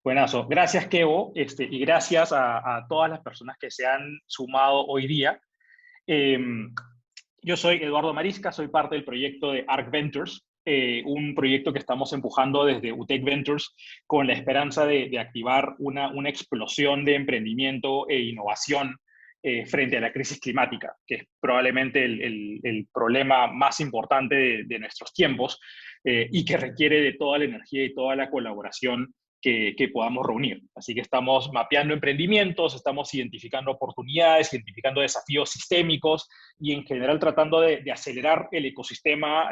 Buenazo. Gracias, Kevo, y gracias a todas las personas que se han sumado hoy día. Eh, yo soy Eduardo Marisca, soy parte del proyecto de ARC Ventures, un proyecto que estamos empujando desde UTEC Ventures con la esperanza de activar una explosión de emprendimiento e innovación frente a la crisis climática, que es probablemente el problema más importante de nuestros tiempos y que requiere de toda la energía y toda la colaboración que podamos reunir. Así que estamos mapeando emprendimientos, estamos identificando oportunidades, identificando desafíos sistémicos y en general tratando de acelerar el ecosistema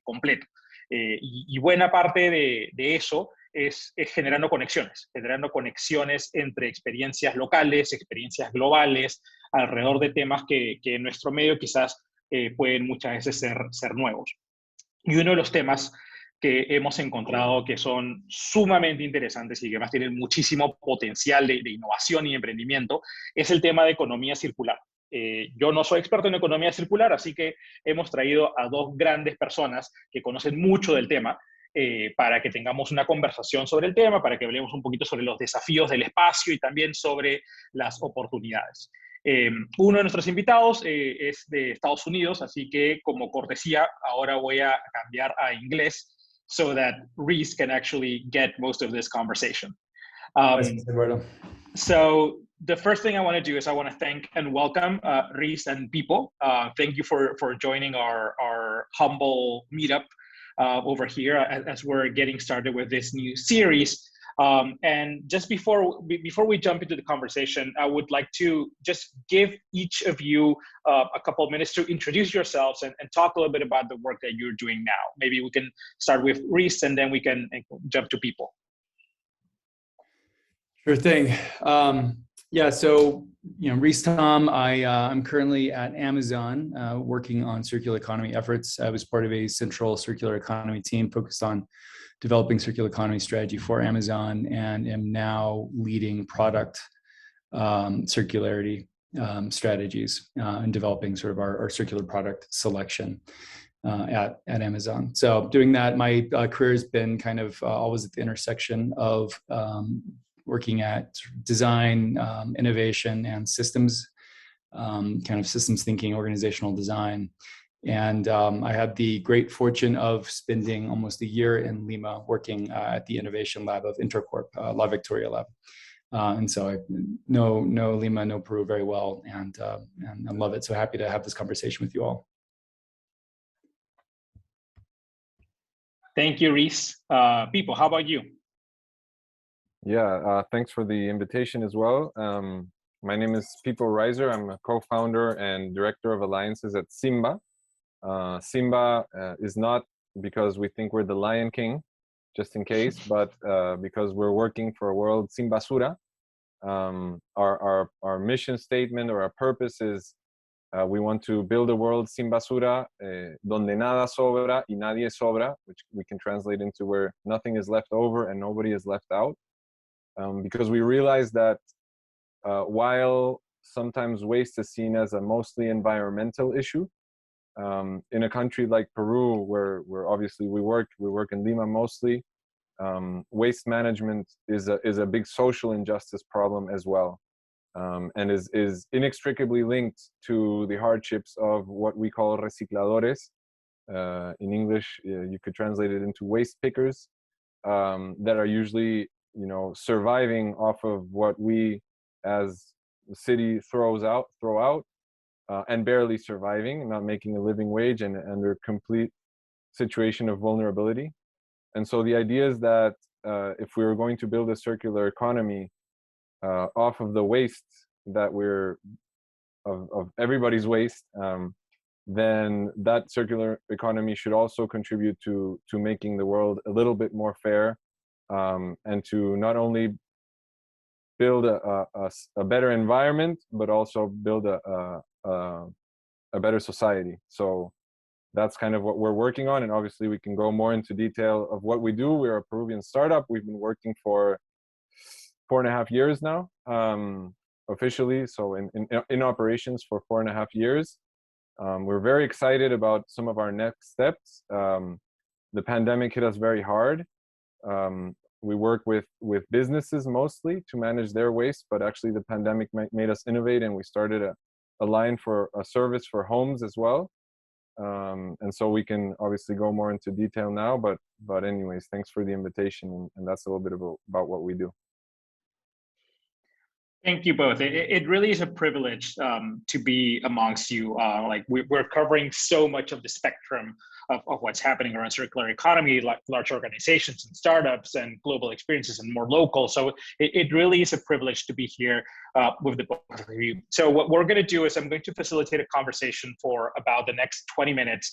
completo. Y buena parte de eso es generando conexiones entre experiencias locales, experiencias globales, alrededor de temas que en nuestro medio quizás pueden muchas veces ser nuevos. Y uno de los temas que hemos encontrado que son sumamente interesantes y que además tienen muchísimo potencial de innovación y emprendimiento es el tema de economía circular. Yo no soy experto en economía circular, así que hemos traído a dos grandes personas que conocen mucho del tema para que tengamos una conversación sobre el tema, para que hablemos un poquito sobre los desafíos del espacio y también sobre las oportunidades. Uno de nuestros invitados es de Estados Unidos, así que como cortesía ahora voy a cambiar a inglés so that Reese can actually get most of this conversation. So the first thing I want to do is I want to thank and welcome Reese and People. Thank you for joining our humble meetup over here as we're getting started with this new series. And just before we jump into the conversation, I would like to just give each of you a couple of minutes to introduce yourselves and talk a little bit about the work that you're doing now. Maybe we can start with Reese and then we can jump to People. Sure thing. Yeah, so, Reese Tom, I'm currently at Amazon working on circular economy efforts. I was part of a central circular economy team focused on developing circular economy strategy for Amazon and am now leading product circularity strategies and developing sort of our circular product selection at Amazon. So doing that, my career has been kind of always at the intersection of working at design, innovation, and systems, kind of systems thinking, organizational design. And I had the great fortune of spending almost a year in Lima working at the innovation lab of Intercorp, La Victoria Lab. And so I know Lima, know Peru very well, and I love it. So happy to have this conversation with you all. Thank you, Reese. People, how about you? Yeah, thanks for the invitation as well. My name is People Reiser. I'm a co-founder and director of alliances at Simba. Simba is not because we think we're the Lion King, just in case, but because we're working for a world sin basura. Our mission statement or our purpose is we want to build a world sin basura, donde nada sobra y nadie sobra, which we can translate into where nothing is left over and nobody is left out. Because we realize that while sometimes waste is seen as a mostly environmental issue, in a country like Peru, where obviously we work in Lima mostly, waste management is a big social injustice problem as well, and is inextricably linked to the hardships of what we call recicladores. In English, you could translate it into waste pickers, that are usually surviving off of what we as the city throw out. And barely surviving, not making a living wage, and under complete situation of vulnerability. And so the idea is that if we were going to build a circular economy off of the waste that of everybody's waste, then that circular economy should also contribute to making the world a little bit more fair, and to not only build a better environment, but also build a better society. So that's kind of what we're working on, and obviously we can go more into detail of what we do. We're a Peruvian startup. We've been working for 4.5 years now, officially, so in operations for 4.5 years. We're very excited about some of our next steps. The pandemic hit us very hard. we work with businesses mostly to manage their waste, but actually the pandemic made us innovate, and we started a line for a service for homes as well. And so we can obviously go more into detail now, but anyways, thanks for the invitation, and that's a little bit about what we do. Thank you both. It really is a privilege to be amongst you. Like we're covering so much of the spectrum of what's happening around circular economy, like large organizations and startups and global experiences and more local. So it really is a privilege to be here with the both of you. So what we're going to do is I'm going to facilitate a conversation for about the next 20 minutes.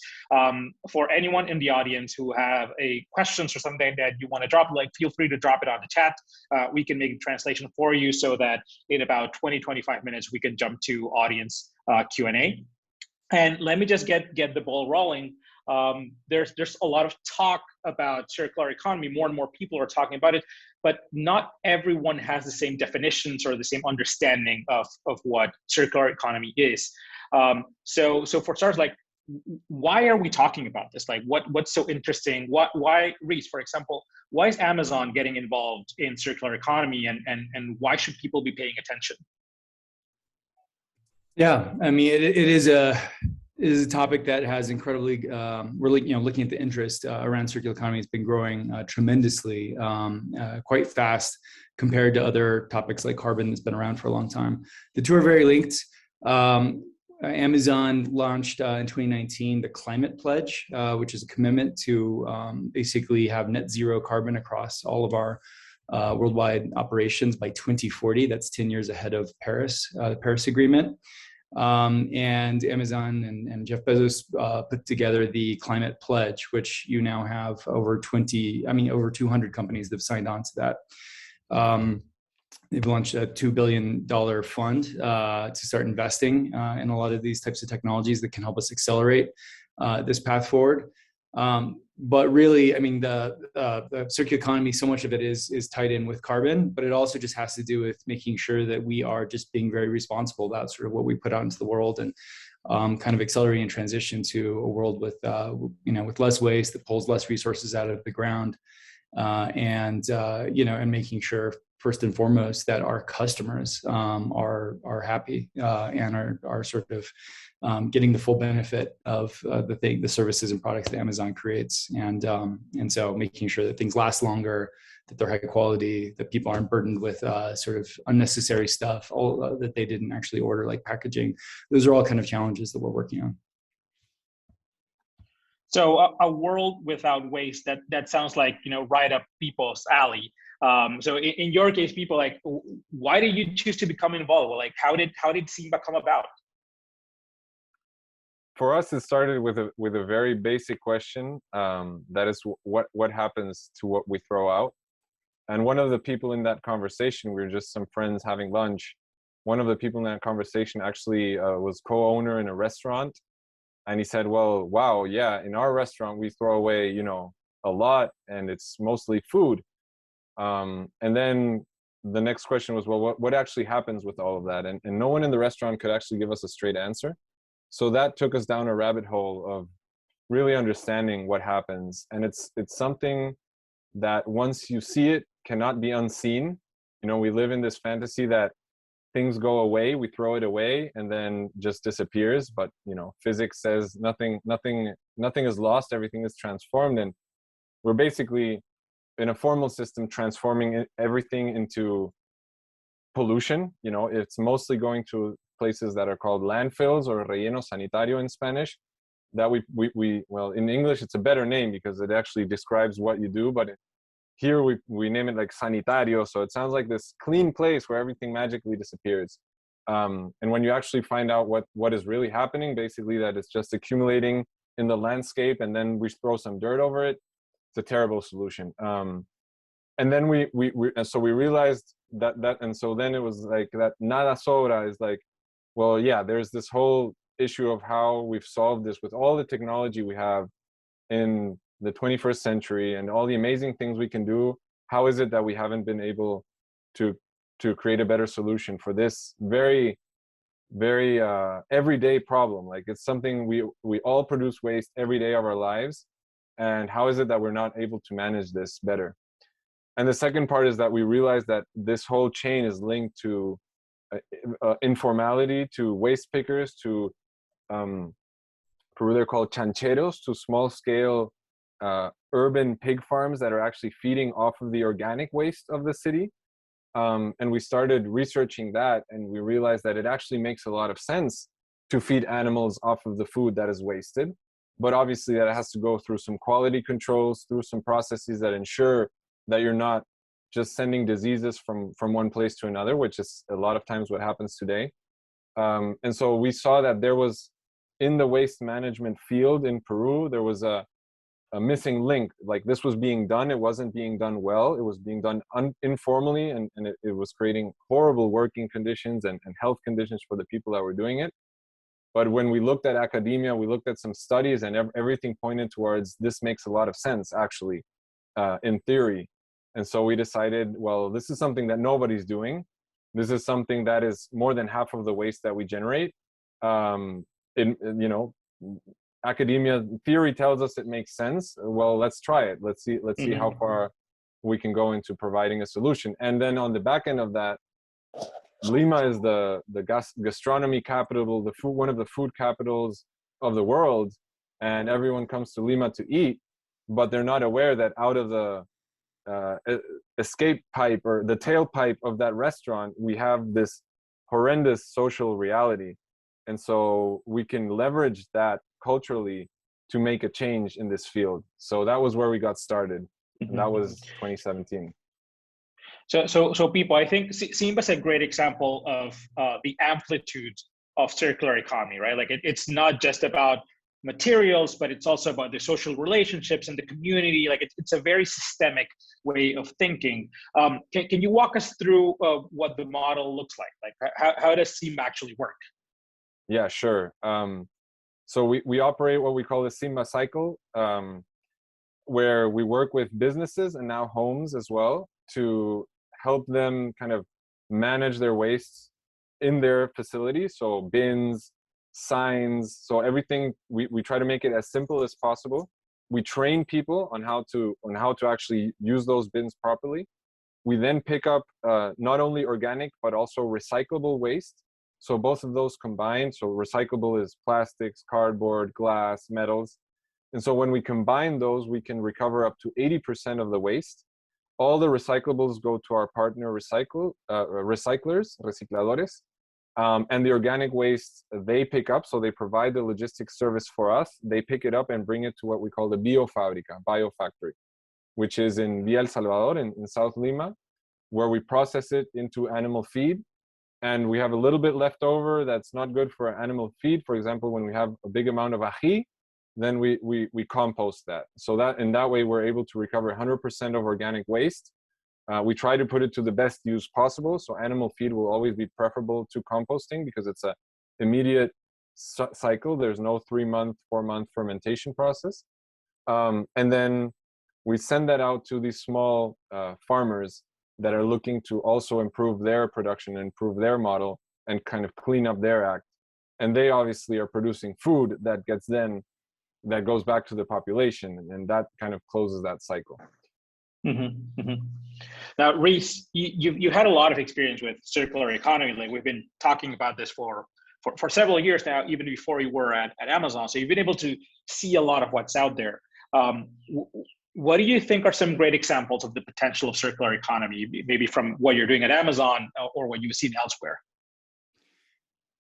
For anyone in the audience who have questions or something that you want to drop, like feel free to drop it on the chat. We can make a translation for you so that in about 20-25 minutes, we can jump to audience Q&A. And let me just get the ball rolling. There's a lot of talk about circular economy. More and more people are talking about it, but not everyone has the same definitions or the same understanding of what circular economy is. So for starters, like, why are we talking about this? Like, what's so interesting? Why, Reese, for example, why is Amazon getting involved in circular economy, and why should people be paying attention? Yeah, I mean, it is a topic that has incredibly, really, looking at the interest around circular economy, has been growing tremendously, quite fast compared to other topics like carbon that's been around for a long time. The two are very linked. Amazon launched in 2019 the Climate Pledge, which is a commitment to basically have net zero carbon across all of our worldwide operations by 2040. That's 10 years ahead of Paris, the Paris Agreement. And Amazon and Jeff Bezos put together the Climate Pledge, which you now have over 200 companies that have signed on to that. They've launched a $2 billion fund to start investing in a lot of these types of technologies that can help us accelerate this path forward. But really, I mean, the circular economy, so much of it is tied in with carbon, but it also just has to do with making sure that we are just being very responsible about sort of what we put out into the world, and kind of accelerating transition to a world with, with less waste, that pulls less resources out of the ground, and making sure, first and foremost, that our customers are happy and are sort of getting the full benefit of the services and products that Amazon creates, and so making sure that things last longer, that they're high quality, that people aren't burdened with sort of unnecessary stuff that they didn't actually order, like packaging. Those are all kind of challenges that we're working on. So a world without waste, that sounds like, right up people's alley. So in your case, people, like, why did you choose to become involved? Well, like, how did SIMBA come about? For us, it started with a very basic question. That is, what happens to what we throw out? And one of the people in that conversation, we were just some friends having lunch. One of the people in that conversation actually was co-owner in a restaurant. And he said, well, wow, yeah, in our restaurant, we throw away, a lot, and it's mostly food. And then the next question was, well, what actually happens with all of that? And no one in the restaurant could actually give us a straight answer. So that took us down a rabbit hole of really understanding what happens. And it's something that once you see it, cannot be unseen. We live in this fantasy that things go away, we throw it away, and then just disappears. But physics says nothing is lost, everything is transformed. And we're basically, in a formal system, transforming everything into pollution. It's mostly going to places that are called landfills, or relleno sanitario in Spanish. That well, in English it's a better name because it actually describes what you do, but here we name it like sanitario, so it sounds like this clean place where everything magically disappears. And when you actually find out what is really happening, basically that it's just accumulating in the landscape, and then we throw some dirt over it. It's a terrible solution. And then we realized that, and so then it was like that nada sobra is like, well, yeah, there's this whole issue of how we've solved this with all the technology we have in the 21st century and all the amazing things we can do. How is it that we haven't been able to create a better solution for this very, very everyday problem? Like, it's something we all produce waste every day of our lives, and how is it that we're not able to manage this better? And the second part is that we realized that this whole chain is linked to informality, to waste pickers, to Peru they're called chancheros, to small scale urban pig farms that are actually feeding off of the organic waste of the city. And we started researching that, and we realized that it actually makes a lot of sense to feed animals off of the food that is wasted. But obviously that has to go through some quality controls, through some processes that ensure that you're not just sending diseases from one place to another, which is a lot of times what happens today. And so we saw that there was, in the waste management field in Peru, there was a missing link. Like, this was being done, it wasn't being done well, it was being done informally, and it was creating horrible working conditions and health conditions for the people that were doing it. But when we looked at academia, we looked at some studies, and everything pointed towards this makes a lot of sense, actually, in theory. And so we decided, well, this is something that nobody's doing. This is something that is more than half of the waste that we generate. Academia theory tells us it makes sense. Well, let's try it. Let's see how far we can go into providing a solution. And then on the back end of that, Lima is the gastronomy capital, one of the food capitals of the world, and everyone comes to Lima to eat, but they're not aware that out of the escape pipe or the tailpipe of that restaurant, we have this horrendous social reality. And so we can leverage that culturally to make a change in this field. So that was where we got started. And that was 2017. So people, I think Simba is a great example of the amplitude of circular economy, right? Like it's not just about materials, but it's also about the social relationships and the community. Like it's a very systemic way of thinking. Can you walk us through what the model looks like? Like how does Simba actually work? Yeah, sure. So we operate what we call the Simba cycle, where we work with businesses and now homes as well to help them kind of manage their wastes in their facility. So bins, signs, so everything, we try to make it as simple as possible. We train people on how to actually use those bins properly. We then pick up not only organic, but also recyclable waste. So both of those combined, so recyclable is plastics, cardboard, glass, metals. And so when we combine those, we can recover up to 80% of the waste. All the recyclables go to our partner recyclers, recicladores. And the organic waste they pick up, so they provide the logistics service for us. They pick it up and bring it to what we call the biofactory, which is in Villa El Salvador in South Lima, where we process it into animal feed. And we have a little bit left over that's not good for animal feed. For example, when we have a big amount of ají, then we compost that. So that in that way, we're able to recover 100% of organic waste. We try to put it to the best use possible. So animal feed will always be preferable to composting because it's an immediate cycle. There's no 3-month, 4-month fermentation process. And then we send that out to these small farmers that are looking to also improve their production, improve their model, and kind of clean up their act. And they obviously are producing food that goes back to the population, and that kind of closes that cycle. Now, Reese, you had a lot of experience with circular economy. Like we've been talking about this for several years now, even before you were at Amazon. So you've been able to see a lot of what's out there. What do you think are some great examples of the potential of circular economy, maybe from what you're doing at Amazon or what you've seen elsewhere?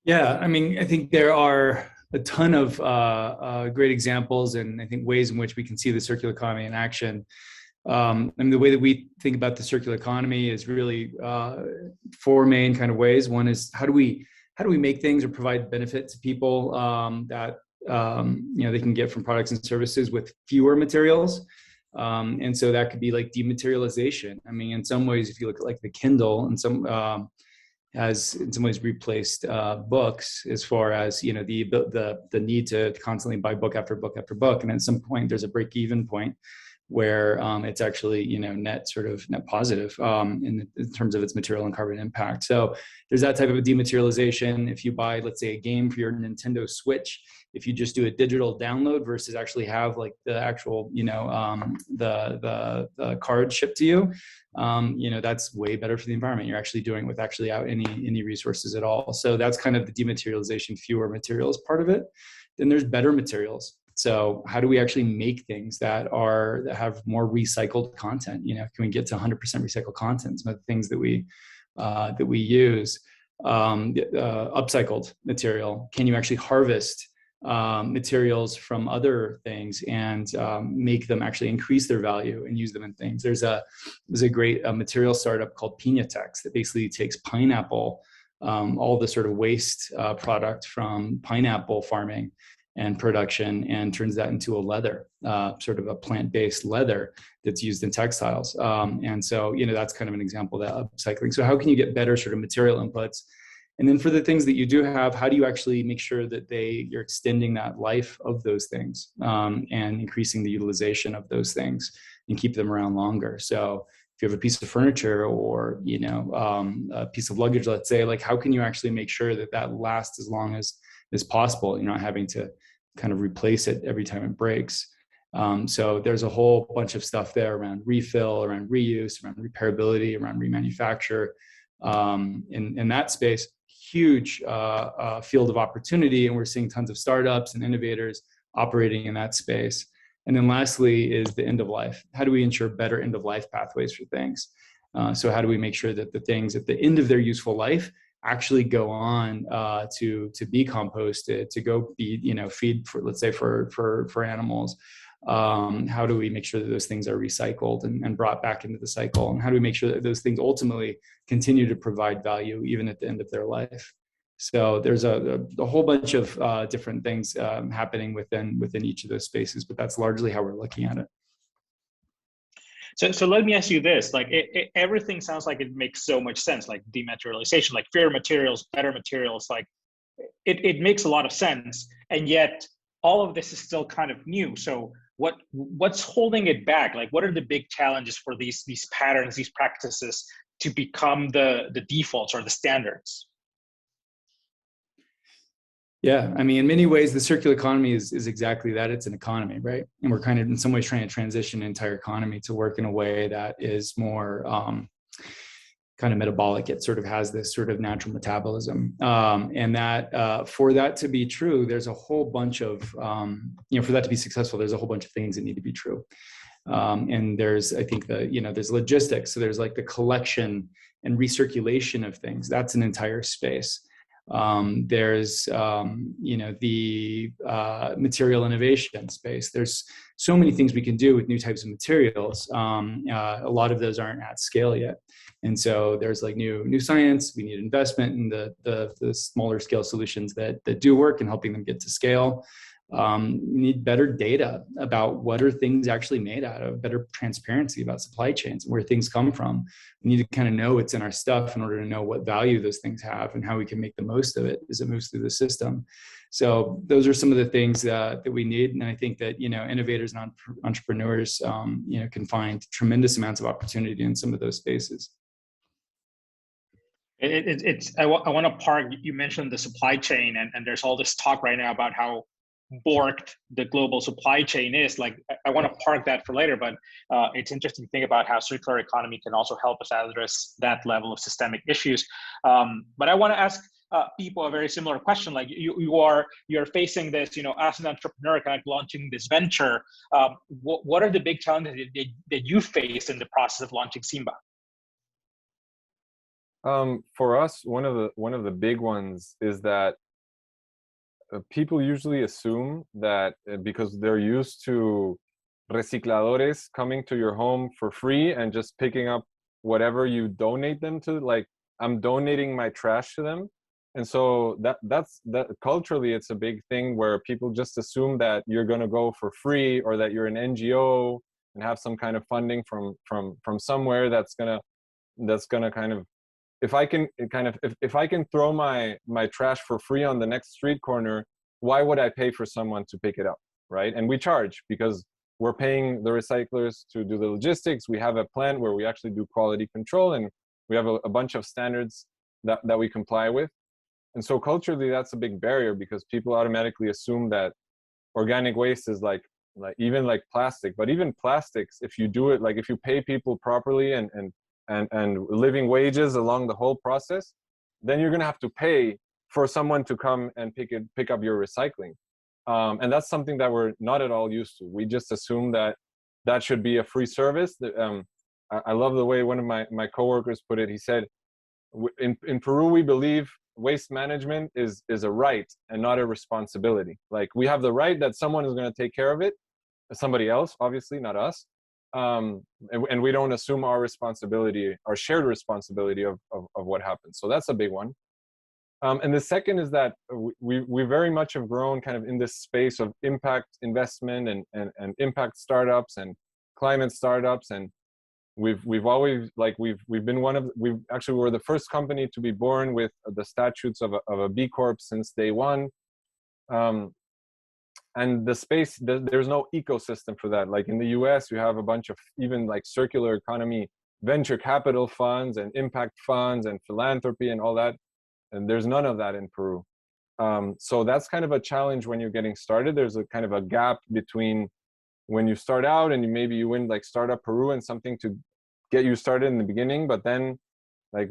Yeah, I mean, I think there are a ton of great examples and I think ways in which we can see the circular economy in action. I mean, the way that we think about the circular economy is really 4 main kind of ways. One is how do we make things or provide benefit to people that they can get from products and services with fewer materials. And so that could be like dematerialization. I mean, in some ways, if you look at like the Kindle, and some has in some ways replaced books as far as the need to constantly buy book after book after book. And at some point, there's a break-even point where it's actually net positive in terms of its material and carbon impact. So there's that type of dematerialization. If you buy, let's say, a game for your Nintendo Switch, if you just do a digital download versus actually have like the actual, the card shipped to you, that's way better for the environment. You're actually doing it with actually out any resources at all. So that's kind of the dematerialization, fewer materials part of it. Then there's better materials. So how do we actually make things that have more recycled content? Can we get to 100% recycled content? Some of the things that we use, upcycled material. Can you actually harvest materials from other things and make them actually increase their value and use them in things? There's a great material startup called Piñatex that basically takes pineapple, all the sort of waste product from pineapple farming and production, and turns that into a leather, sort of a plant-based leather that's used in textiles. And so, that's kind of an example of that upcycling. So how can you get better sort of material inputs? And then for the things that you do have, how do you actually make sure that you're extending that life of those things and increasing the utilization of those things and keep them around longer? So if you have a piece of furniture or, a piece of luggage, let's say, like, how can you actually make sure that lasts as long as possible? You're not having to kind of replace it every time it breaks. So there's a whole bunch of stuff there around refill, around reuse, around repairability, around remanufacture. In that space, huge field of opportunity, and we're seeing tons of startups and innovators operating in that space. And then lastly is the end of life. How do we ensure better end of life pathways for things? So how do we make sure that the things at the end of their useful life actually go on to be composted, to go be feed for, let's say, for animals? How do we make sure that those things are recycled and brought back into the cycle? And how do we make sure that those things ultimately continue to provide value even at the end of their life? So there's a whole bunch of different things happening within each of those spaces, but that's largely how we're looking at it. So let me ask you this, like everything sounds like it makes so much sense, like dematerialization, like fewer materials, better materials, like it makes a lot of sense. And yet all of this is still kind of new. So what's holding it back? Like, what are the big challenges for these patterns, these practices to become the defaults or the standards? Yeah, I mean, in many ways, the circular economy is exactly that. It's an economy, right? And we're kind of in some ways trying to transition the entire economy to work in a way that is more kind of metabolic. It sort of has this sort of natural metabolism. And that for that to be true, there's a whole bunch of, for that to be successful, there's a whole bunch of things that need to be true. And there's, I think there's logistics. So there's like the collection and recirculation of things. That's an entire space. There's, the material innovation space. There's so many things we can do with new types of materials. A lot of those aren't at scale yet. And so there's like new science. We need investment in the smaller scale solutions that do work and helping them get to scale. We need better data about what are things actually made out of, better transparency about supply chains and where things come from. We need to kind of know what's in our stuff in order to know what value those things have and how we can make the most of it as it moves through the system. So those are some of the things that we need. And I think that, innovators and entrepreneurs, can find tremendous amounts of opportunity in some of those spaces. I want to park, you mentioned the supply chain, and there's all this talk right now about how borked the global supply chain is. Like, I want to park that for later, but it's interesting to think about how circular economy can also help us address that level of systemic issues. But I want to ask people a very similar question. Like, you're facing this, as an entrepreneur, kind of launching this venture. What are the big challenges that you faced in the process of launching Simba? For us, one of the big ones is that people usually assume that because they're used to recicladores coming to your home for free and just picking up whatever you donate them to, like, I'm donating my trash to them. And so that's culturally, it's a big thing where people just assume that you're going to go for free, or that you're an NGO and have some kind of funding from somewhere that's gonna kind of, if I can throw my trash for free on the next street corner, why would I pay for someone to pick it up, right? And we charge because we're paying the recyclers to do the logistics. We have a plant where we actually do quality control, and we have a bunch of standards that we comply with. And so culturally, that's a big barrier because people automatically assume that organic waste is like even like plastic. But even plastics, if you do it, like if you pay people properly and living wages along the whole process, then you're gonna have to pay for someone to come and pick up your recycling. And that's something that we're not at all used to. We just assume that that should be a free service. I love the way one of my coworkers put it. He said, in Peru, we believe waste management is a right and not a responsibility. Like we have the right that someone is going to take care of it, somebody else, obviously, not us. And we don't assume our responsibility, our shared responsibility of what happens. So that's a big one. And the second is that we very much have grown kind of in this space of impact investment and impact startups and climate startups. And we've always, like, we've been we were the first company to be born with the statutes of a B Corp since day one. And the space, there's no ecosystem for that. Like in the US, you have a bunch of even like circular economy, venture capital funds and impact funds and philanthropy and all that. And there's none of that in Peru. So that's kind of a challenge when you're getting started. There's a kind of a gap between when you start out and maybe you win like Startup Peru and something to get you started in the beginning, but then like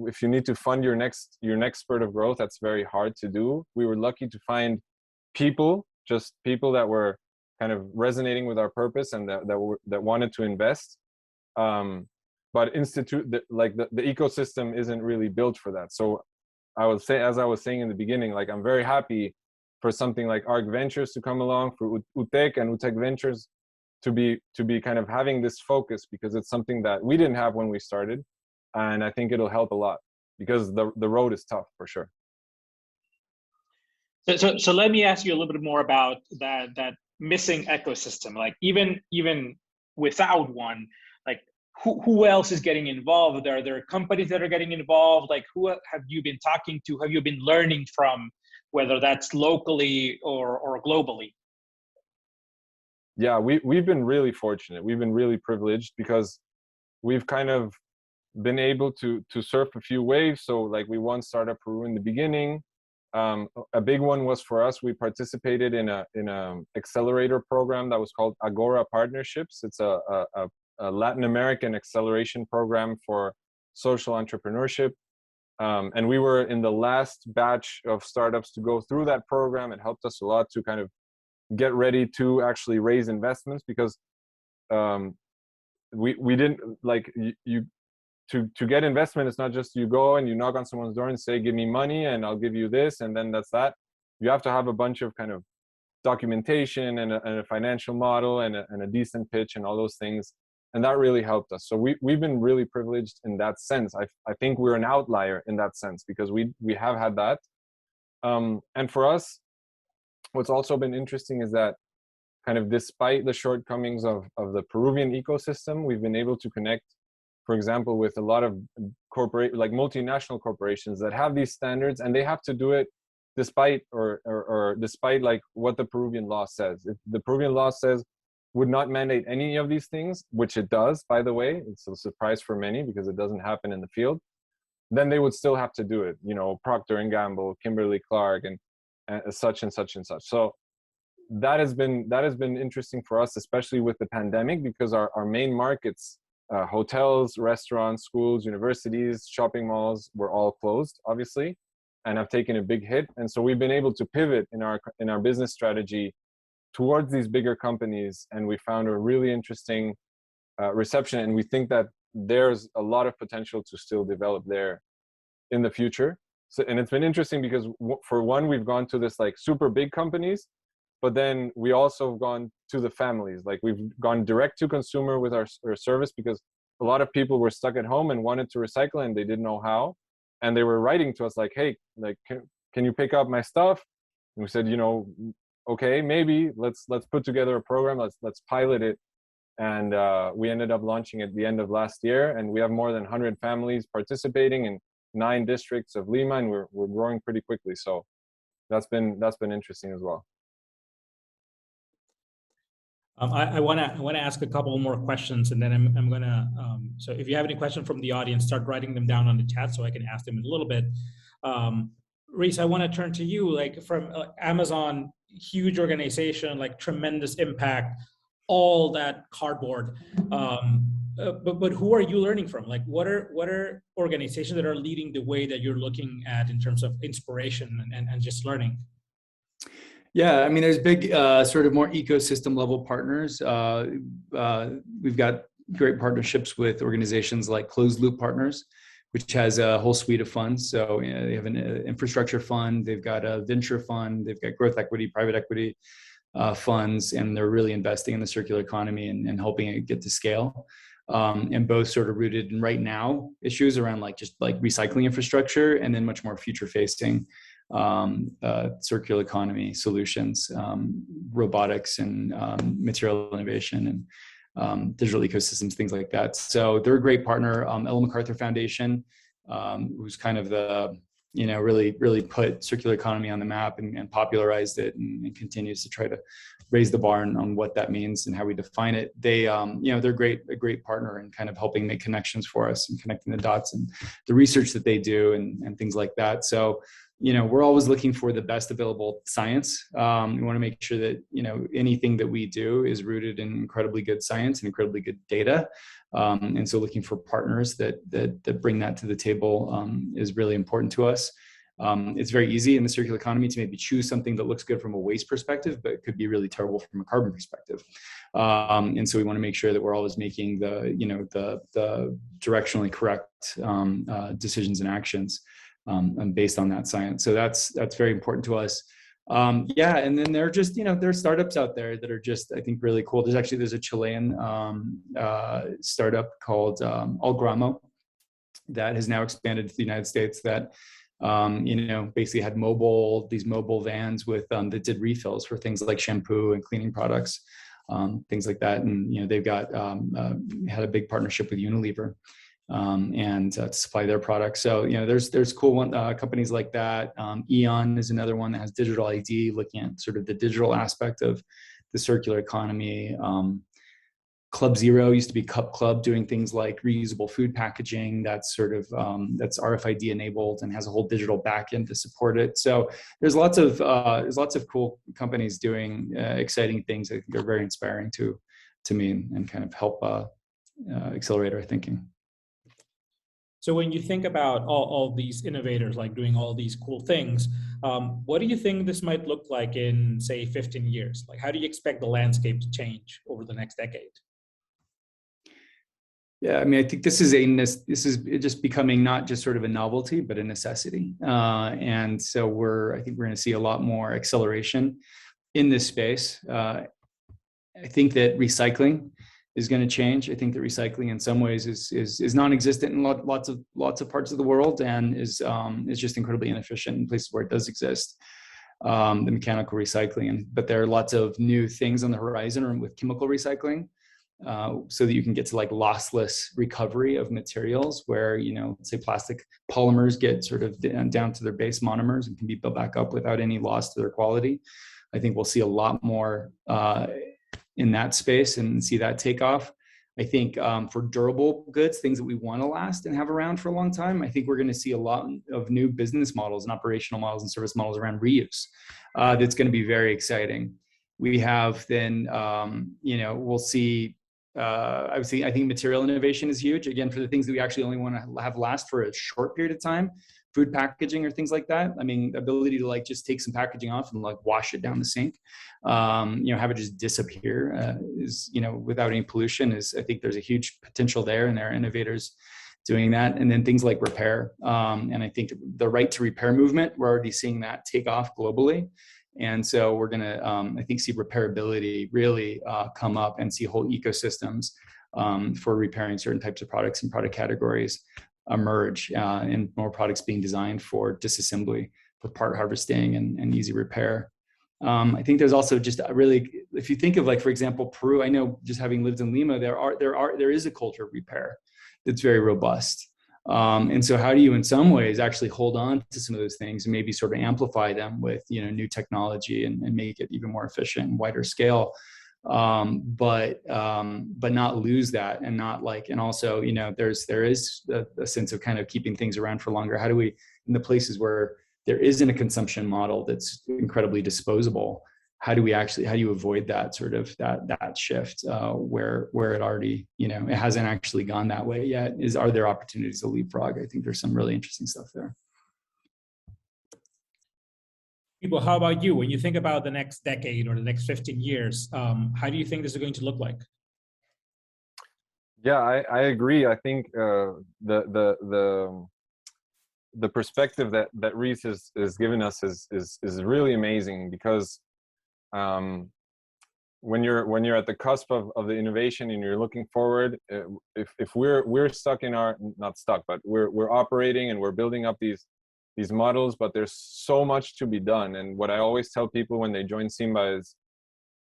if you need to fund your next spurt of growth, that's very hard to do. We were lucky to find people that were kind of resonating with our purpose and that wanted to invest. But the ecosystem isn't really built for that. So I would say, as I was saying in the beginning, like I'm very happy for something like ARC Ventures to come along, for UTEC and UTEC Ventures to be kind of having this focus, because it's something that we didn't have when we started, and I think it'll help a lot because the road is tough for sure. So let me ask you a little bit more about that missing ecosystem. Like even without one, like who else is getting involved? Are there companies that are getting involved? Like who have you been talking to? Have you been learning from, whether that's locally or globally? Yeah, we've been really fortunate. We've been really privileged because we've kind of been able to surf a few waves. So like we won Startup Peru in the beginning. A big one was for us. We participated in a accelerator program that was called Agora Partnerships. It's a Latin American acceleration program for social entrepreneurship. And we were in the last batch of startups to go through that program. It helped us a lot to kind of get ready to actually raise investments, because we didn't like to get investment. It's not just you go and you knock on someone's door and say, give me money and I'll give you this, and then that's that. You have to have a bunch of kind of documentation and a financial model and a decent pitch and all those things. And that really helped us. So we've been really privileged in that sense. I think we're an outlier in that sense because we have had that. And for us, what's also been interesting is that kind of despite the shortcomings of the Peruvian ecosystem, we've been able to connect, for example, with a lot of multinational corporations that have these standards, and they have to do it despite despite like what the Peruvian law says. If the Peruvian law says would not mandate any of these things, which it does, by the way, it's a surprise for many because it doesn't happen in the field, then they would still have to do it. You know, Procter & Gamble, Kimberly-Clark, and such and such and such. So that has been interesting for us, especially with the pandemic, because our main markets, hotels, restaurants, schools, universities, shopping malls, were all closed, obviously, and have taken a big hit. And so we've been able to pivot in our business strategy towards these bigger companies, and we found a really interesting reception. And we think that there's a lot of potential to still develop there in the future. So, and it's been interesting because for one, we've gone to this like super big companies, but then we also have gone to the families. Like we've gone direct to consumer with our service, because a lot of people were stuck at home and wanted to recycle and they didn't know how. And they were writing to us like, hey, like, can you pick up my stuff? And we said, you know, okay, maybe let's put together a program. Let's pilot it. And we ended up launching at the end of last year. And we have more than 100 families participating in 9 districts of Lima, and we're growing pretty quickly. So that's been interesting as well. I want to ask a couple more questions, and then I'm gonna. So if you have any questions from the audience, start writing them down on the chat so I can ask them in a little bit. Reese, I want to turn to you, like from Amazon, huge organization, like tremendous impact, all that cardboard. But who are you learning from? Like, what are organizations that are leading the way that you're looking at in terms of inspiration and just learning? Yeah, I mean, there's big sort of more ecosystem level partners. We've got great partnerships with organizations like Closed Loop Partners, which has a whole suite of funds. So they have an infrastructure fund, they've got a venture fund, they've got growth equity, private equity funds, and they're really investing in the circular economy and helping it get to scale. And both sort of rooted in right now issues around like just like recycling infrastructure, and then much more future facing circular economy solutions, robotics and material innovation and digital ecosystems, things like that. So they're a great partner. Ellen MacArthur Foundation, who's kind of the, really put circular economy on the map and popularized it and continues to try to raise the bar on what that means and how we define it. They're a great partner in kind of helping make connections for us and connecting the dots and the research that they do and things like that. So, we're always looking for the best available science. We want to make sure that, anything that we do is rooted in incredibly good science and incredibly good data. And so looking for partners that bring that to the table is really important to us. It's very easy in the circular economy to maybe choose something that looks good from a waste perspective, but it could be really terrible from a carbon perspective. And so we want to make sure that we're always making the directionally correct decisions and actions based on that science. So that's very important to us. And then there are just, there are startups out there that are just, I think, really cool. There's a Chilean startup called Algramo that has now expanded to the United States that, basically had these mobile vans with, that did refills for things like shampoo and cleaning products, things like that. And, they've got, had a big partnership with Unilever. And to supply their products. So, there's cool companies like that. Eon is another one that has digital ID, looking at sort of the digital aspect of the circular economy. Club Zero used to be Cup Club, doing things like reusable food packaging. That's sort of that's RFID enabled and has a whole digital backend to support it. So there's lots of cool companies doing exciting things. I think they're very inspiring to me and kind of help accelerate our thinking. So when you think about all these innovators, like doing all these cool things, what do you think this might look like in, say, 15 years? Like, how do you expect the landscape to change over the next decade? Yeah, I mean, I think this is just becoming not just sort of a novelty, but a necessity. And so I think we're going to see a lot more acceleration in this space. I think that recycling is going to change. I think that recycling in some ways is non-existent in lots of parts of the world, and is just incredibly inefficient in places where it does exist. The mechanical recycling, but there are lots of new things on the horizon with chemical recycling, so that you can get to like lossless recovery of materials, where say plastic polymers get sort of down to their base monomers and can be built back up without any loss to their quality. I think we'll see a lot more in that space and see that take off. I think for durable goods, things that we want to last and have around for a long time, I think we're going to see a lot of new business models and operational models and service models around reuse. That's going to be very exciting. We have then, we'll see, I think material innovation is huge. Again, for the things that we actually only want to have last for a short period of time, food packaging or things like that. I mean, the ability to like just take some packaging off and like wash it down the sink, have it just disappear is, without any pollution I think there's a huge potential there, and there are innovators doing that. And then things like repair. And I think the right to repair movement, we're already seeing that take off globally. And so we're going to, I think, see repairability really come up, and see whole ecosystems for repairing certain types of products and product categories emerge, and more products being designed for disassembly, for part harvesting and easy repair. I think there's also just really, if you think of like, for example, Peru, I know just having lived in Lima, there is a culture of repair that's very robust. And so how do you in some ways actually hold on to some of those things and maybe sort of amplify them with new technology and make it even more efficient and wider scale, but not lose that, and not like, and also there is a sense of kind of keeping things around for longer. How do we, in the places where there isn't a consumption model that's incredibly disposable, how do you avoid that sort of that shift where it already, it hasn't actually gone that way yet? Are there opportunities to leapfrog? I think there's some really interesting stuff there. People, how about you? When you think about the next decade or the next 15 years, how do you think this is going to look like? Yeah, I agree. I think the perspective that Reese is giving us is really amazing, because when you're at the cusp of the innovation and you're looking forward, if we're stuck in not stuck, but we're operating and we're building up these models, but there's so much to be done. And what I always tell people when they join Simba is,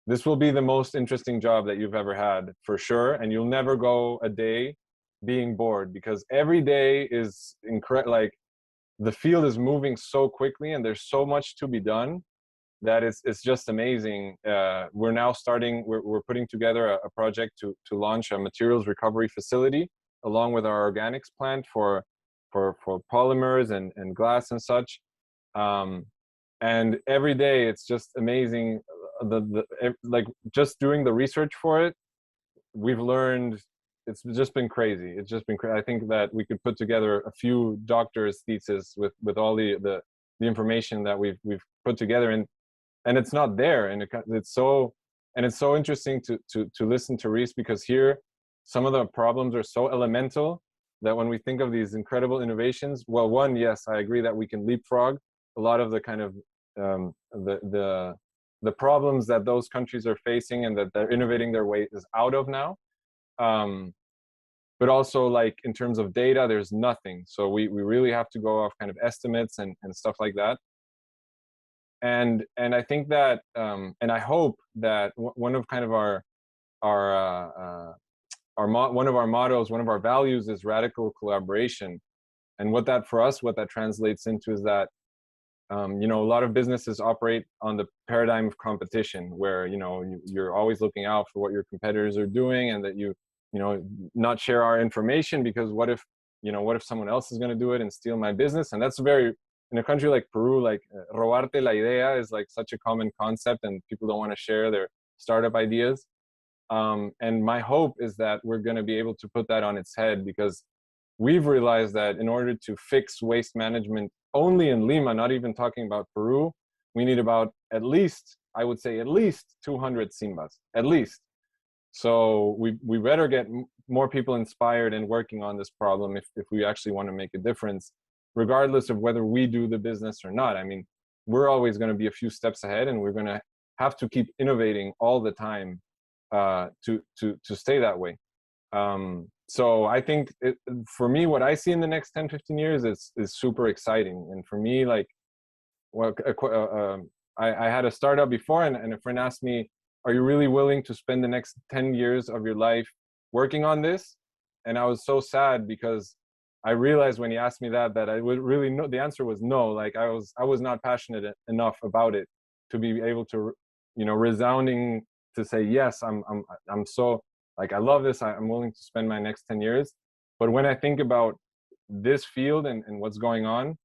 this will be the most interesting job that you've ever had, for sure. And you'll never go a day being bored, because every day is incredible. Like, the field is moving so quickly and there's so much to be done that it's just amazing. We're now we're putting together a project to launch a materials recovery facility along with our organics plant for polymers and glass and such. And every day it's just amazing. Like, just doing the research for it, we've learned, it's just been crazy. It's just been crazy. I think that we could put together a few doctor's theses with all the information that we've put together, and it's not there. And it's so interesting to listen to Reese, because here some of the problems are so elemental that when we think of these incredible innovations, well, one, yes, I agree that we can leapfrog a lot of the kind of the problems that those countries are facing and that they're innovating their way is out of now. But also, like, in terms of data, there's nothing. So we really have to go off kind of estimates and stuff like that. And I think that, and I hope that one of kind of one of our mottos, one of our values is radical collaboration. And what that translates into is that, a lot of businesses operate on the paradigm of competition, where, you're always looking out for what your competitors are doing, and that not share our information, because what if someone else is going to do it and steal my business? And that's in a country like Peru, like, robarte la idea is like such a common concept, and people don't want to share their startup ideas. And my hope is that we're going to be able to put that on its head, because we've realized that in order to fix waste management only in Lima, not even talking about Peru, we need about at least 200 Simbas, at least. So we better get more people inspired and working on this problem if we actually want to make a difference, regardless of whether we do the business or not. I mean, we're always going to be a few steps ahead, and we're going to have to keep innovating all the time to stay that way. So I think for me, what I see in the next 10, 15 years is super exciting. And for me, like, well, I had a startup before, and a friend asked me, are you really willing to spend the next 10 years of your life working on this? And I was so sad, because I realized when he asked me that I would really know, the answer was no. Like, I was not passionate enough about it to be able to, resounding to say, yes, I'm so, like, I love this. I'm willing to spend my next 10 years. But when I think about this field and what's going on,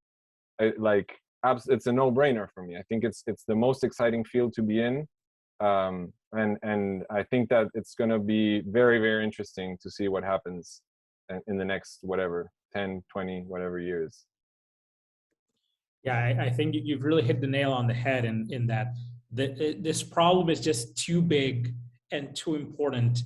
it's a no-brainer for me. I think it's the most exciting field to be in. And I think that it's going to be very, very interesting to see what happens in the next, 10, 20, whatever years. Yeah, I think you've really hit the nail on the head in that this problem is just too big and too important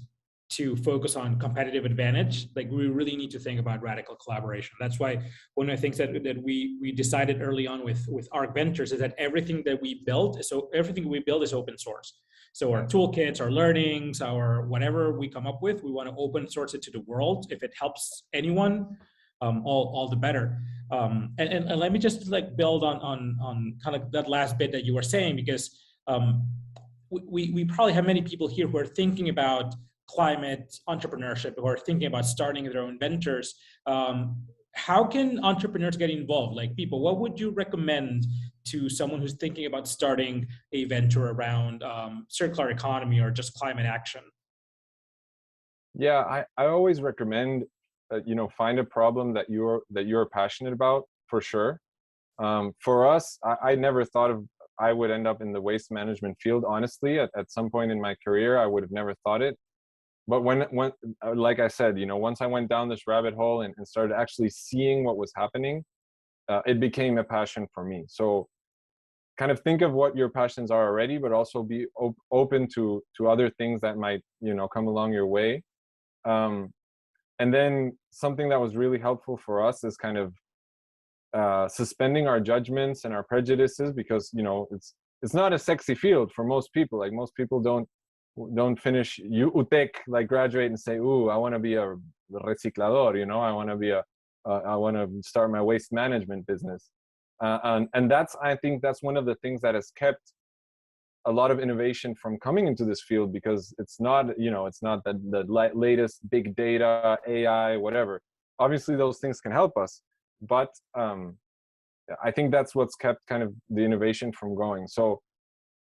to focus on competitive advantage. Like, we really need to think about radical collaboration. That's why one of the things that we decided early on with Arc Ventures is that everything we build is open source. So our toolkits, our learnings, our whatever we come up with, we want to open source it to the world. If it helps anyone, all the better. And let me just build on kind of that last bit that you were saying, because we probably have many people here who are thinking about climate entrepreneurship, who are thinking about starting their own ventures. How can entrepreneurs get involved? Like, people, what would you recommend to someone who's thinking about starting a venture around circular economy or just climate action? Yeah, I always recommend, find a problem that you're passionate about, for sure. For us, I never thought I would end up in the waste management field. Honestly, at some point in my career, I would have never thought it. But when like I said, once I went down this rabbit hole and started actually seeing what was happening, it became a passion for me. So kind of think of what your passions are already, but also be open to other things that might, come along your way. And then something that was really helpful for us is kind of suspending our judgments and our prejudices, because it's not a sexy field for most people. Like, most people don't finish UTEC, like graduate and say, "Ooh, I want to be a reciclador," I want to be I want to start my waste management business. And I think that's one of the things that has kept a lot of innovation from coming into this field, because it's not the latest big data, AI, whatever. Obviously, those things can help us, but I think that's what's kept kind of the innovation from going. So,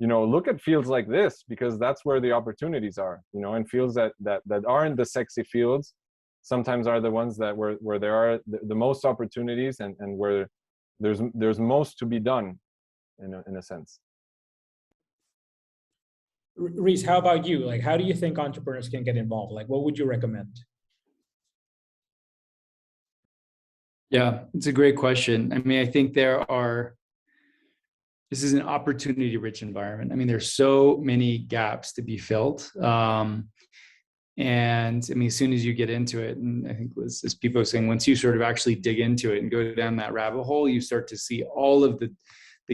look at fields like this, because that's where the opportunities are. And fields that aren't the sexy fields sometimes are the ones that where there are the most opportunities, and where there's most to be done in a sense. Reese, how about you? Like, how do you think entrepreneurs can get involved? Like, what would you recommend? Yeah, it's a great question. I mean, I think this is an opportunity-rich environment. I mean, there's so many gaps to be filled. And I mean, as soon as you get into it, and I think as people are saying, once you sort of actually dig into it and go down that rabbit hole, you start to see all of the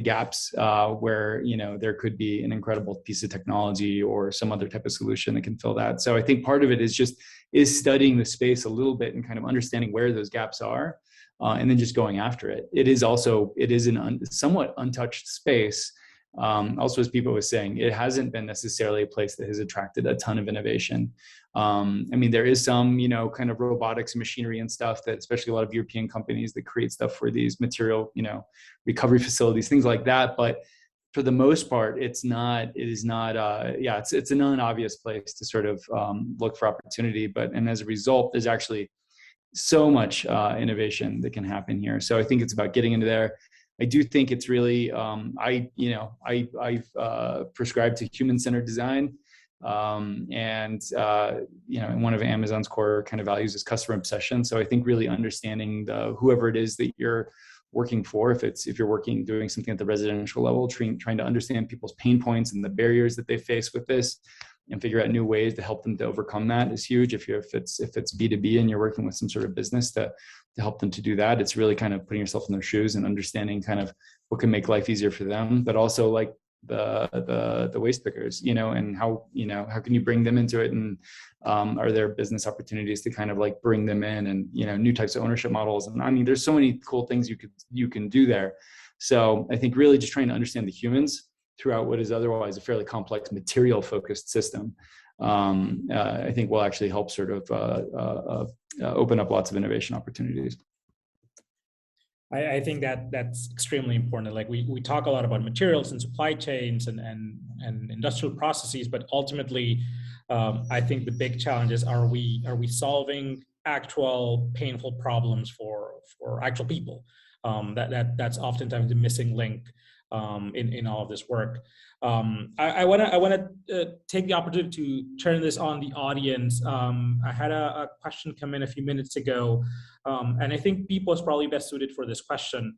gaps where, there could be an incredible piece of technology or some other type of solution that can fill that. So I think part of it is studying the space a little bit and kind of understanding where those gaps are, and then just going after it. It is an somewhat untouched space. Also, as people were saying, it hasn't been necessarily a place that has attracted a ton of innovation. I mean, there is some, kind of robotics and machinery and stuff that, especially a lot of European companies that create stuff for these material, recovery facilities, things like that. But for the most part, it's a non-obvious place to sort of look for opportunity. And as a result, there's actually so much innovation that can happen here. So I think it's about getting into there. I do think it's really, I've prescribed to human-centered design. And one of Amazon's core kind of values is customer obsession. So I think really understanding whoever it is that you're working for, if you're doing something at the residential level, trying to understand people's pain points and the barriers that they face with this, and figure out new ways to help them to overcome that is huge. If it's B2B and you're working with some sort of business to help them to do that, it's really kind of putting yourself in their shoes and understanding kind of what can make life easier for them, but also like the waste pickers, and how can you bring them into it, and are there business opportunities to kind of like bring them in, and new types of ownership models. And I mean, there's so many cool things you can do there. So I think really just trying to understand the humans throughout what is otherwise a fairly complex material focused system, I think will actually help sort of open up lots of innovation opportunities. I think that's extremely important. Like we talk a lot about materials and supply chains and industrial processes, but ultimately, I think the big challenge is, are we solving actual painful problems for actual people? That's oftentimes the missing link in all of this work. I want to take the opportunity to turn this on the audience. I had a question come in a few minutes ago, and I think people is probably best suited for this question.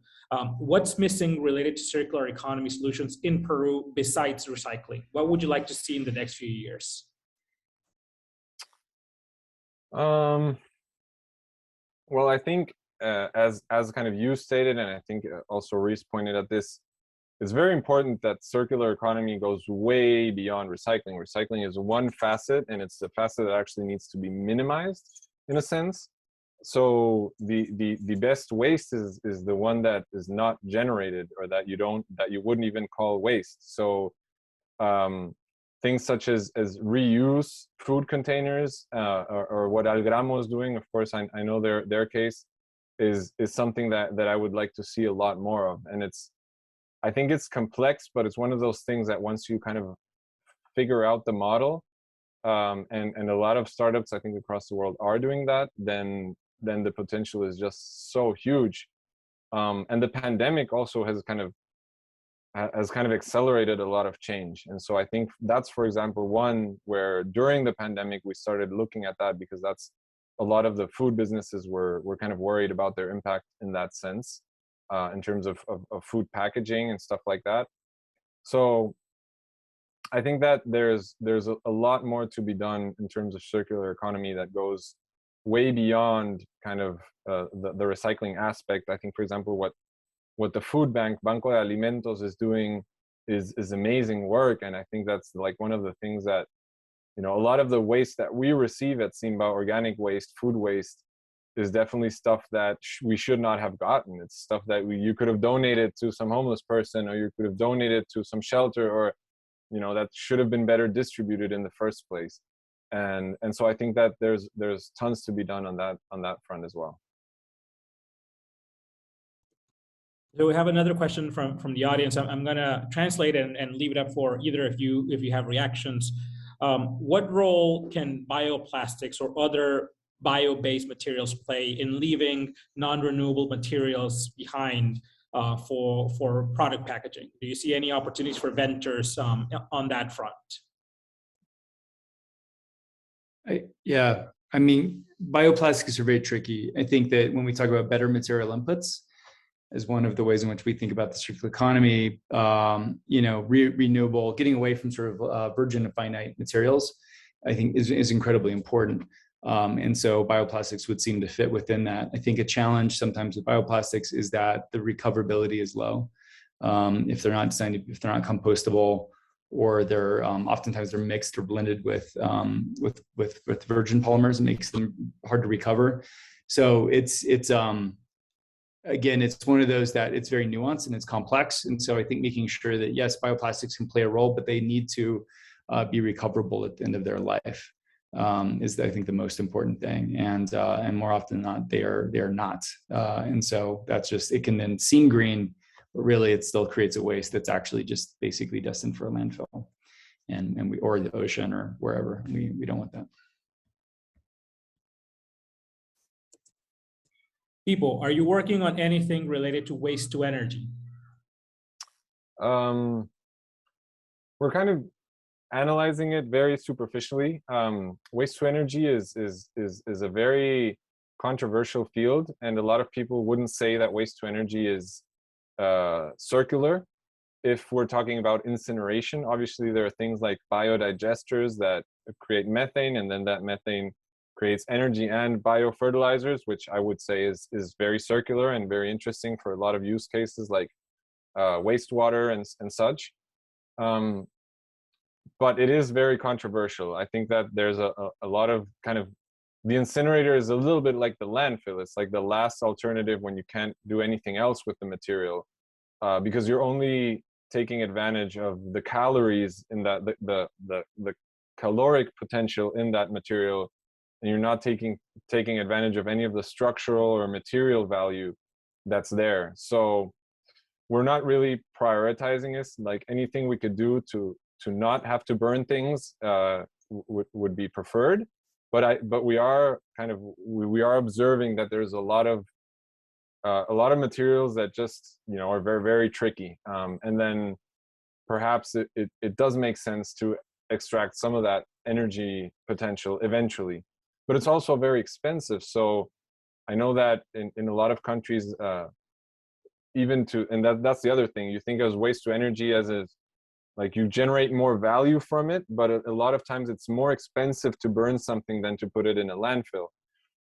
What's missing related to circular economy solutions in Peru besides recycling? What would you like to see in the next few years? Well, I think as kind of you stated, and I think also Reese pointed at this, it's very important that circular economy goes way beyond recycling. Recycling is one facet, and it's the facet that actually needs to be minimized in a sense. So the best waste is the one that is not generated, or that you wouldn't even call waste. So things such as reuse food containers, or what Algramo is doing. Of course, I know their case is something that I would like to see a lot more of. And I think it's complex, but it's one of those things that once you kind of figure out the model, and a lot of startups I think across the world are doing that, then the potential is just so huge. And the pandemic also has kind of accelerated a lot of change. And so I think that's, for example, one where during the pandemic we started looking at that, because that's a lot of the food businesses were kind of worried about their impact in that sense, in terms of food packaging and stuff like that. So I think that there's a lot more to be done in terms of circular economy that goes way beyond kind of the recycling aspect. I think, for example, what the food bank, Banco de Alimentos, is doing is amazing work. And I think that's like one of the things that, you know, a lot of the waste that we receive at Simba, organic waste, food waste, is definitely stuff that we should not have gotten. It's stuff that you could have donated to some homeless person, or you could have donated to some shelter, or, you know, that should have been better distributed in the first place. And so I think that there's tons to be done on that front as well. So we have another question from the audience. I'm going to translate and leave it up for either of you if you have reactions. What role can bioplastics or other bio-based materials play in leaving non-renewable materials behind for product packaging? Do you see any opportunities for ventures on that front? Yeah, I mean, bioplastics are very tricky. I think that when we talk about better material inputs as one of the ways in which we think about the circular economy, you know, renewable, getting away from sort of virgin and finite materials, I think is incredibly important. And so bioplastics would seem to fit within that. I think a challenge sometimes with bioplastics is that the recoverability is low. If they're not designed, if they're not compostable, or they're oftentimes they're mixed or blended with virgin polymers, it makes them hard to recover. So it's again, it's one of those that it's very nuanced and it's complex. And so I think making sure that, yes, bioplastics can play a role, but they need to be recoverable at the end of their life is, I think, the most important thing. And more often than not, they are not. And so that's just, it can then seem green, but really it still creates a waste that's actually just basically destined for a landfill and or the ocean or wherever. We don't want that. People, are you working on anything related to waste to energy? We're kind of analyzing it very superficially. Waste to energy is a very controversial field, and a lot of people wouldn't say that waste to energy is circular. If we're talking about incineration, obviously there are things like biodigesters that create methane, and then that methane creates energy and biofertilizers, which I would say is very circular and very interesting for a lot of use cases like wastewater and such. But it is very controversial. I think that there's a lot of kind of, the incinerator is a little bit like the landfill. It's like the last alternative when you can't do anything else with the material, because you're only taking advantage of the calories in that, the caloric potential in that material, and you're not taking advantage of any of the structural or material value that's there. So we're not really prioritizing this. Like anything we could do to not have to burn things would be preferred. But we are kind of, we are observing that there's a lot of materials that just, you know, are very, very tricky. And then perhaps it does make sense to extract some of that energy potential eventually, but it's also very expensive. So I know that in a lot of countries, that's the other thing, you think of waste to energy as like you generate more value from it, but a lot of times it's more expensive to burn something than to put it in a landfill.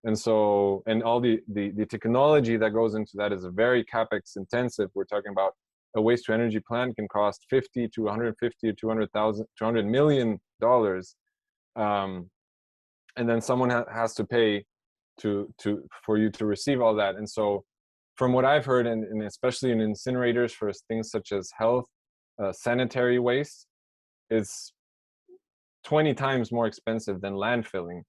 And so, and all the technology that goes into that is very capex intensive. We're talking about a waste to energy plant can cost $50 to $150 to $200 million. And then someone has to pay for you to receive all that. And so from what I've heard, and especially in incinerators for things such as health, sanitary waste, is 20 times more expensive than landfilling.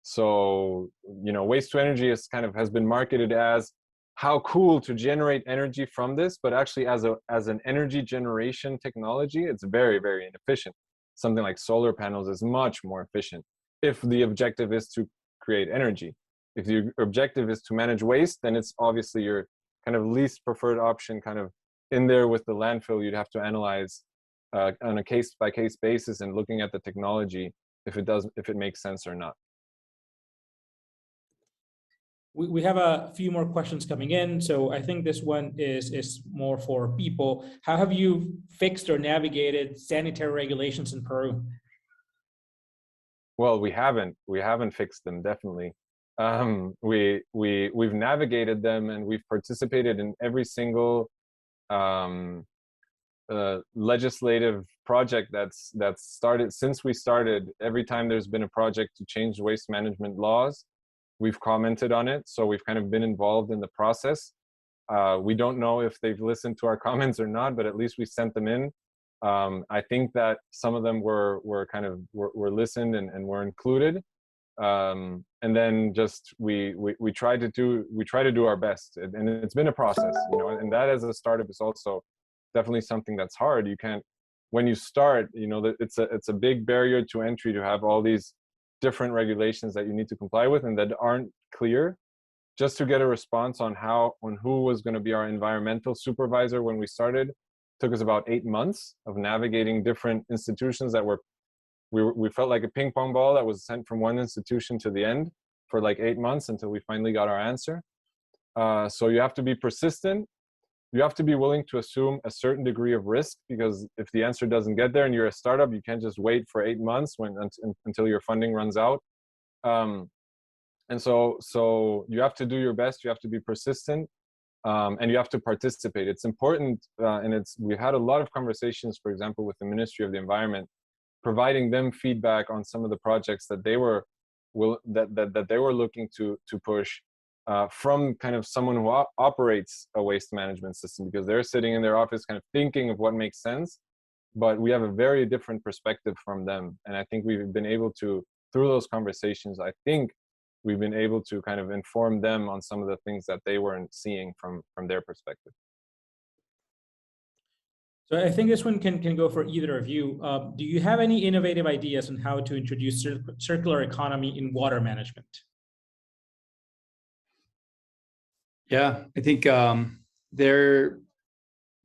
So, you know, waste to energy has been marketed as how cool to generate energy from this, but actually as an energy generation technology, it's very, very inefficient. Something like solar panels is much more efficient if the objective is to create energy. If the objective is to manage waste, then it's obviously you're kind of least preferred option kind of in there with the landfill. You'd have to analyze on a case-by-case basis and looking at the technology if it makes sense or not. We have a few more questions coming in, so I think this one is more for people. How have you fixed or navigated sanitary regulations in Peru? Well, we haven't fixed them, definitely. We've navigated them, and we've participated in every single legislative project that's started since we started. Every time there's been a project to change waste management laws, we've commented on it, so we've kind of been involved in the process. We don't know if they've listened to our comments or not, but at least we sent them in. I think that some of them were listened and were included. And then just we try to do our best, and it's been a process, you know. And that as a startup is also definitely something that's hard. You can't, when you start, you know, that it's a big barrier to entry to have all these different regulations that you need to comply with and that aren't clear. Just to get a response on who was going to be our environmental supervisor when we started took us about 8 months of navigating different institutions that we felt like a ping pong ball that was sent from one institution to the end for like 8 months until we finally got our answer. So you have to be persistent. You have to be willing to assume a certain degree of risk, because if the answer doesn't get there and you're a startup, you can't just wait for 8 months until your funding runs out. And so you have to do your best. You have to be persistent, and you have to participate. It's important, and we've had a lot of conversations, for example, with the Ministry of the Environment, providing them feedback on some of the projects that they were looking to push. From kind of someone who operates a waste management system, because they're sitting in their office kind of thinking of what makes sense, but we have a very different perspective from them. And I think we've been able to, through those conversations, I think we've been able to kind of inform them on some of the things that they weren't seeing from their perspective. So I think this one can go for either of you. Do you have any innovative ideas on how to introduce circular economy in water management? Yeah, I think their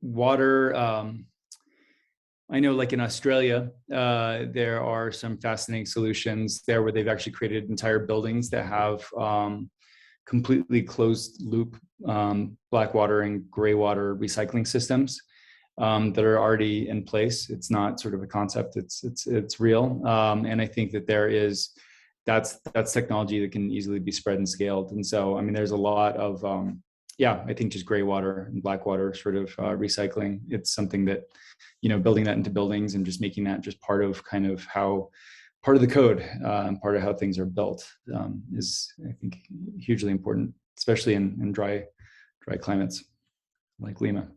water, I know like in Australia, there are some fascinating solutions there where they've actually created entire buildings that have completely closed loop black water and gray water recycling systems that are already in place. It's not sort of a concept, it's real. And I think that that's technology that can easily be spread and scaled. And so, I mean, there's a lot of, I think just gray water and black water sort of recycling. It's something that, you know, building that into buildings and just making that just part of the code, and part of how things are built is, I think, hugely important, especially in dry climates like Lima.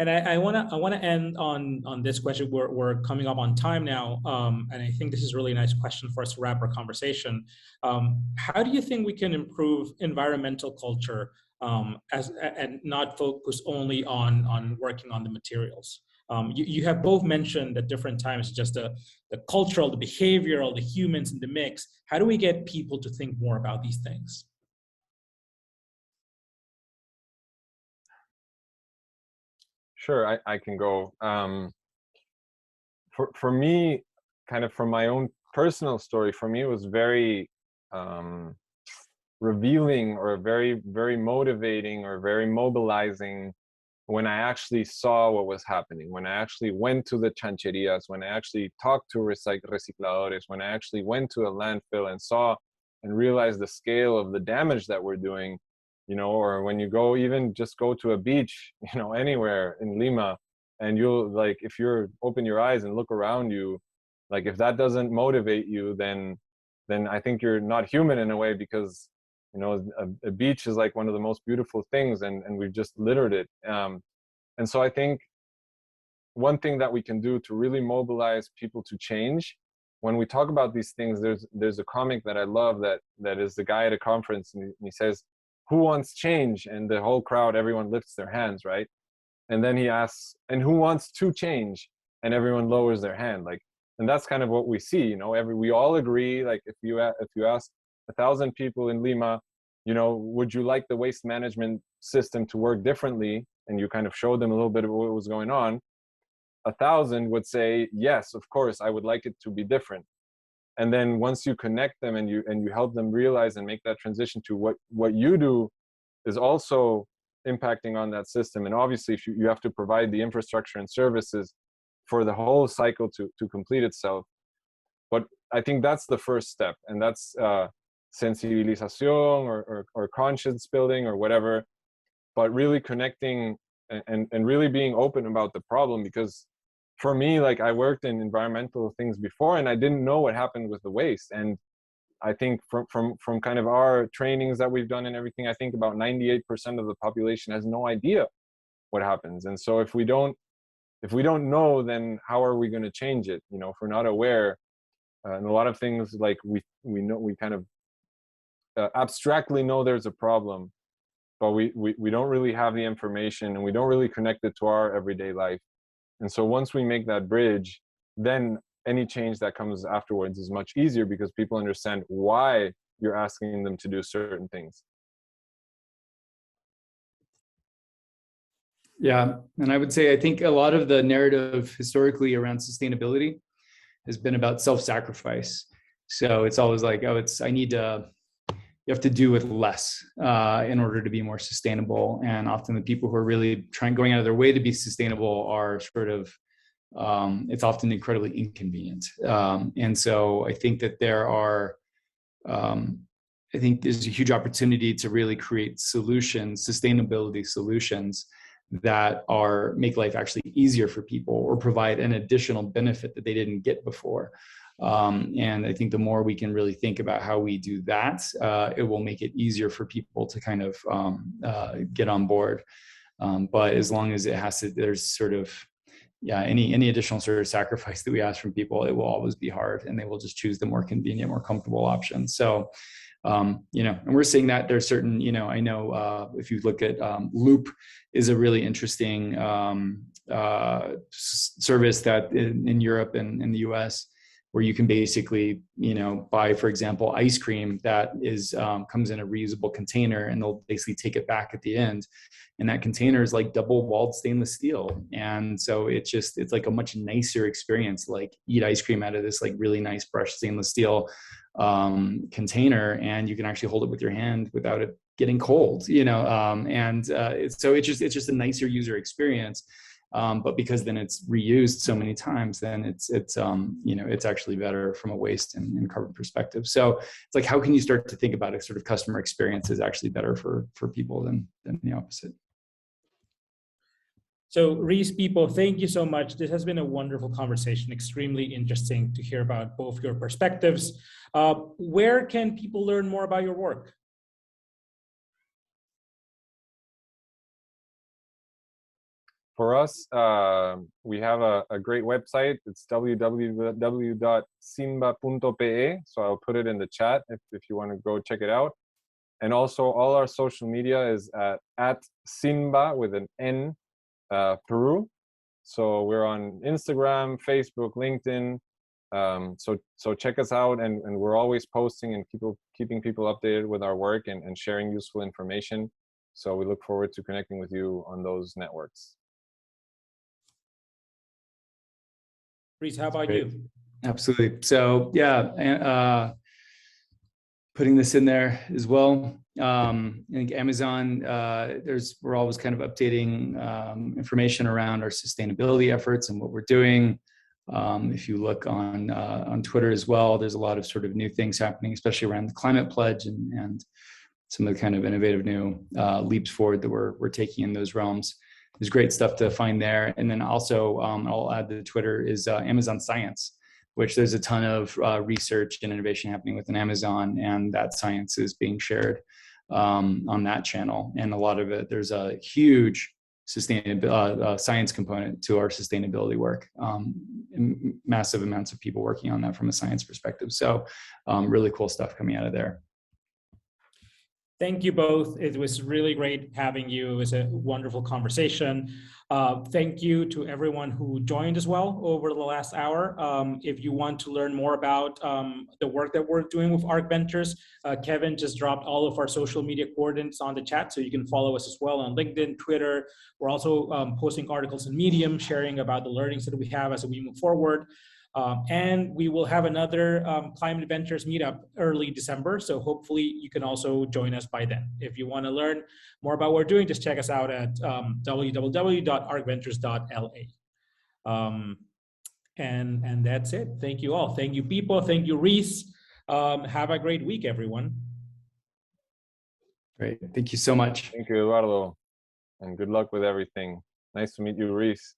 And I want to end on this question. We're coming up on time now, and I think this is really a nice question for us to wrap our conversation. How do you think we can improve environmental culture and not focus only on working on the materials? You have both mentioned at different times just the cultural, the behavioral, the humans in the mix. How do we get people to think more about these things? Sure, I can go. For me, kind of from my own personal story, for me it was very revealing, or very, very motivating, or very mobilizing when I actually saw what was happening, when I actually went to the chancherias, when I actually talked to recicladores, when I actually went to a landfill and saw and realized the scale of the damage that we're doing. You know, or when you just go to a beach, you know, anywhere in Lima, and you'll, like, if you're open your eyes and look around you, like, if that doesn't motivate you, then I think you're not human in a way, because, you know, a beach is like one of the most beautiful things, and we've just littered it. And so I think one thing that we can do to really mobilize people to change, when we talk about these things, there's a comic that I love that is the guy at a conference, and he says, "Who wants change?" And the whole crowd, everyone lifts their hands, right? And then he asks, "And who wants to change?" And everyone lowers their hand. Like, and that's kind of what we see, you know. We all agree. Like, if you ask 1,000 people in Lima, you know, would you like the waste management system to work differently? And you kind of showed them a little bit of what was going on. 1,000 would say, yes, of course, I would like it to be different. And then once you connect them and you help them realize and make that transition to what you do is also impacting on that system. And obviously, if you have to provide the infrastructure and services for the whole cycle to complete itself. But I think that's the first step, and that's sensibilización or conscience building or whatever, but really connecting and really being open about the problem. Because for me, like, I worked in environmental things before and I didn't know what happened with the waste. And I think from kind of our trainings that we've done and everything, I think about 98% of the population has no idea what happens. And so if we don't know, then how are we going to change it? You know, if we're not aware, and a lot of things, like we know, we kind of abstractly know there's a problem, but we don't really have the information and we don't really connect it to our everyday life. And so once we make that bridge, then any change that comes afterwards is much easier, because people understand why you're asking them to do certain things. Yeah, and I would say, I think a lot of the narrative historically around sustainability has been about self-sacrifice. So it's always like, oh, you have to do with less in order to be more sustainable. And often the people who are really going out of their way to be sustainable are sort of, it's often incredibly inconvenient. And so I think that I think there's a huge opportunity to really create solutions, sustainability solutions, that make life actually easier for people or provide an additional benefit that they didn't get before. And I think the more we can really think about how we do that, it will make it easier for people to kind of get on board. But as long as there's sort of, any additional sort of sacrifice that we ask from people, it will always be hard, and they will just choose the more convenient, more comfortable option. So, and we're seeing that there's certain, I know if you look at Loop is a really interesting service that in Europe and in the US, where you can basically, buy, for example, ice cream that is comes in a reusable container, and they'll basically take it back at the end. And that container is like double-walled stainless steel. And so it's like a much nicer experience, like eat ice cream out of this like really nice brushed stainless steel container, and you can actually hold it with your hand without it getting cold, so it's just a nicer user experience. But because then it's reused so many times, then it's actually better from a waste and carbon perspective. So it's like, how can you start to think about a sort of customer experience is actually better for people than the opposite? So Reese, people, thank you so much. This has been a wonderful conversation, extremely interesting to hear about both your perspectives. Where can people learn more about your work? For us, we have a great website. It's www.simba.pe. So I'll put it in the chat if you want to go check it out. And also all our social media is at Simba with an N, Peru. So we're on Instagram, Facebook, LinkedIn. So check us out, and we're always posting and keeping people updated with our work and sharing useful information. So we look forward to connecting with you on those networks. Reese, how about you? Absolutely. So putting this in there as well. I think Amazon, we're always kind of updating information around our sustainability efforts and what we're doing. If you look on Twitter as well, there's a lot of sort of new things happening, especially around the climate pledge and some of the kind of innovative new leaps forward that we're taking in those realms. There's great stuff to find there. And then also, I'll add to Twitter is Amazon Science, which there's a ton of research and innovation happening within Amazon, and that science is being shared on that channel. And a lot of it, there's a huge science component to our sustainability work. Massive amounts of people working on that from a science perspective. So really cool stuff coming out of there. Thank you both. It was really great having you. It was a wonderful conversation. Thank you to everyone who joined as well over the last hour. If you want to learn more about the work that we're doing with ARC Ventures, Kevin just dropped all of our social media coordinates on the chat, so you can follow us as well on LinkedIn, Twitter. We're also posting articles in Medium, sharing about the learnings that we have as we move forward. And we will have another Climate Ventures meetup early December. So hopefully you can also join us by then. If you want to learn more about what we're doing, just check us out at www.arcventures.la. And that's it. Thank you all. Thank you, people. Thank you, Reese. Have a great week, everyone. Great. Thank you so much. Thank you, Eduardo. And good luck with everything. Nice to meet you, Reese.